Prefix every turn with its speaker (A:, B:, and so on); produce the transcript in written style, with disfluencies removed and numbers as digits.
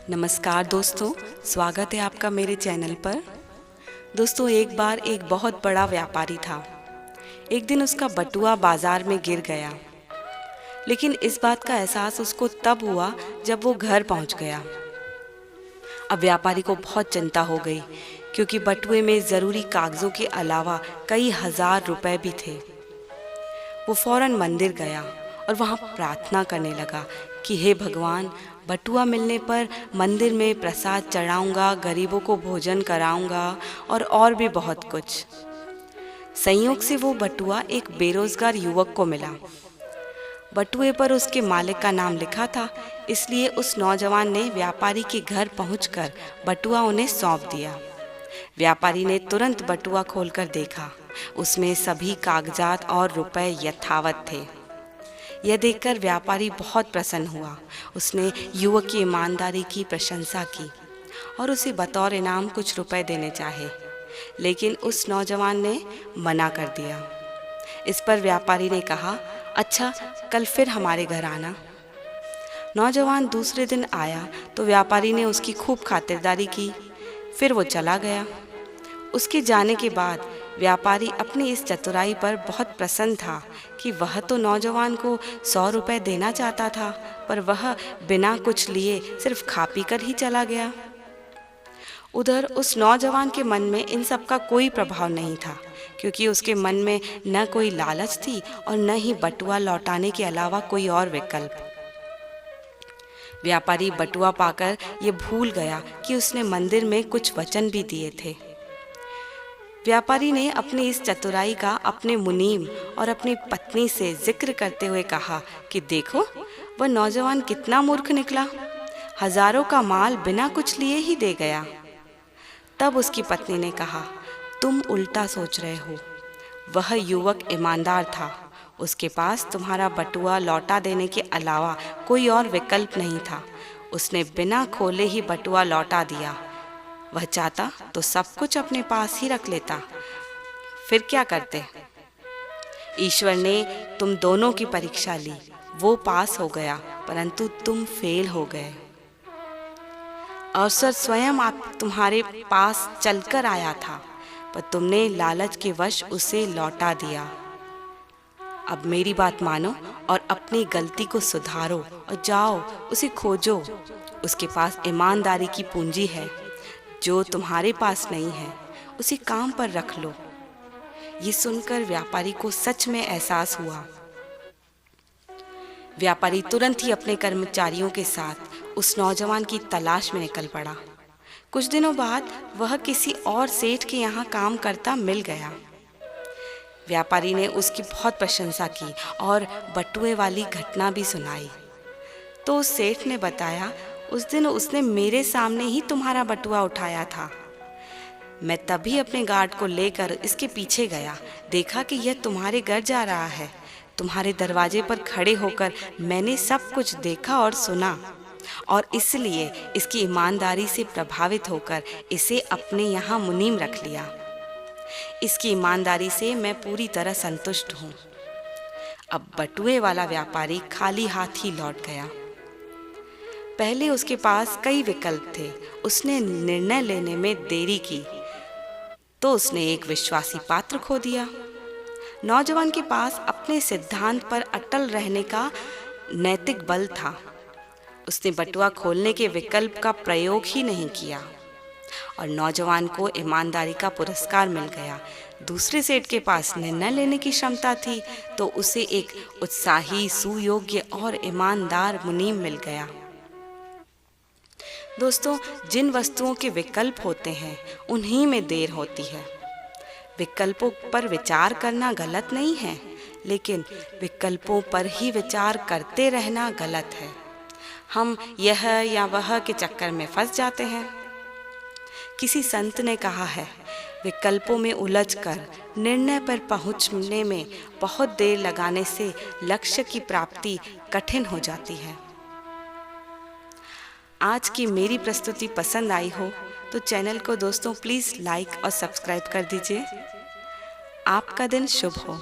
A: नमस्कार दोस्तों, स्वागत है आपका मेरे चैनल पर। दोस्तों, एक बार एक बहुत बड़ा व्यापारी था। एक दिन उसका बटुआ बाजार में गिर गया, लेकिन इस बात का एहसास उसको तब हुआ जब वो घर पहुंच गया। अब व्यापारी को बहुत चिंता हो गई, क्योंकि बटुए में ज़रूरी कागज़ों के अलावा कई हजार रुपए भी थे। वो फौरन मंदिर गया और वहाँ प्रार्थना करने लगा कि हे भगवान, बटुआ मिलने पर मंदिर में प्रसाद चढ़ाऊंगा, गरीबों को भोजन कराऊंगा और भी बहुत कुछ। संयोग से वो बटुआ एक बेरोजगार युवक को मिला। बटुए पर उसके मालिक का नाम लिखा था, इसलिए उस नौजवान ने व्यापारी के घर पहुंचकर बटुआ उन्हें सौंप दिया। व्यापारी ने तुरंत बटुआ खोलकर देखा। उसमें सभी कागजात और रुपए यथावत थे। यह देखकर व्यापारी बहुत प्रसन्न हुआ। उसने युवक की ईमानदारी की प्रशंसा की और उसे बतौर इनाम कुछ रुपए देने चाहे, लेकिन उस नौजवान ने मना कर दिया। इस पर व्यापारी ने कहा, अच्छा, कल फिर हमारे घर आना। नौजवान दूसरे दिन आया तो व्यापारी ने उसकी खूब खातिरदारी की। फिर वो चला गया। उसके जाने के बाद व्यापारी अपनी इस चतुराई पर बहुत प्रसन्न था कि वह तो नौजवान को 100 रुपए देना चाहता था, पर वह बिना कुछ लिए सिर्फ खा पी कर ही चला गया। उधर उस नौजवान के मन में इन सब का कोई प्रभाव नहीं था, क्योंकि उसके मन में न कोई लालच थी और न ही बटुआ लौटाने के अलावा कोई और विकल्प। व्यापारी बटुआ पाकर ये भूल गया कि उसने मंदिर में कुछ वचन भी दिए थे। व्यापारी ने अपनी इस चतुराई का अपने मुनीम और अपनी पत्नी से जिक्र करते हुए कहा कि देखो, वह नौजवान कितना मूर्ख निकला, हजारों का माल बिना कुछ लिए ही दे गया। तब उसकी पत्नी ने कहा, तुम उल्टा सोच रहे हो। वह युवक ईमानदार था। उसके पास तुम्हारा बटुआ लौटा देने के अलावा कोई और विकल्प नहीं था। उसने बिना खोले ही बटुआ लौटा दिया। वह चाहता तो सब कुछ अपने पास ही रख लेता, फिर क्या करते। ईश्वर ने तुम दोनों की परीक्षा ली। वो पास हो गया, परंतु तुम फेल हो गए। अवसर स्वयं आप तुम्हारे पास चलकर आया था, पर तुमने लालच के वश उसे लौटा दिया। अब मेरी बात मानो और अपनी गलती को सुधारो और जाओ उसे खोजो। उसके पास ईमानदारी की पूंजी है जो तुम्हारे पास नहीं है। उसे काम पर रख लो। ये सुनकर व्यापारी को सच में एहसास हुआ। व्यापारी तुरंत ही अपने कर्मचारियों के साथ उस नौजवान की तलाश में निकल पड़ा। कुछ दिनों बाद वह किसी और सेठ के यहाँ काम करता मिल गया। व्यापारी ने उसकी बहुत प्रशंसा की और बटुए वाली घटना भी सुनाई। तो उस सेठ ने बताया, उस दिन उसने मेरे सामने ही तुम्हारा बटुआ उठाया था। मैं तभी अपने गार्ड को लेकर इसके पीछे गया। देखा कि यह तुम्हारे घर जा रहा है। तुम्हारे दरवाजे पर खड़े होकर मैंने सब कुछ देखा और सुना, और इसलिए इसकी ईमानदारी से प्रभावित होकर इसे अपने यहाँ मुनीम रख लिया। इसकी ईमानदारी से मैं पूरी तरह संतुष्ट हूँ। अब बटुए वाला व्यापारी खाली हाथ ही लौट गया। पहले उसके पास कई विकल्प थे। उसने निर्णय लेने में देरी की तो उसने एक विश्वासी पात्र खो दिया। नौजवान के पास अपने सिद्धांत पर अटल रहने का नैतिक बल था। उसने बटुआ खोलने के विकल्प का प्रयोग ही नहीं किया और नौजवान को ईमानदारी का पुरस्कार मिल गया। दूसरे सेठ के पास निर्णय लेने की क्षमता थी, तो उसे एक उत्साही, सुयोग्य और ईमानदार मुनीम मिल गया। दोस्तों, जिन वस्तुओं के विकल्प होते हैं उन्हीं में देर होती है। विकल्पों पर विचार करना गलत नहीं है, लेकिन विकल्पों पर ही विचार करते रहना गलत है। हम यह या वह के चक्कर में फंस जाते हैं। किसी संत ने कहा है, विकल्पों में उलझकर निर्णय पर पहुंचने में बहुत देर लगाने से लक्ष्य की प्राप्ति कठिन हो जाती है। आज की मेरी प्रस्तुति पसंद आई हो तो चैनल को दोस्तों प्लीज़ लाइक और सब्सक्राइब कर दीजिए। आपका दिन शुभ हो।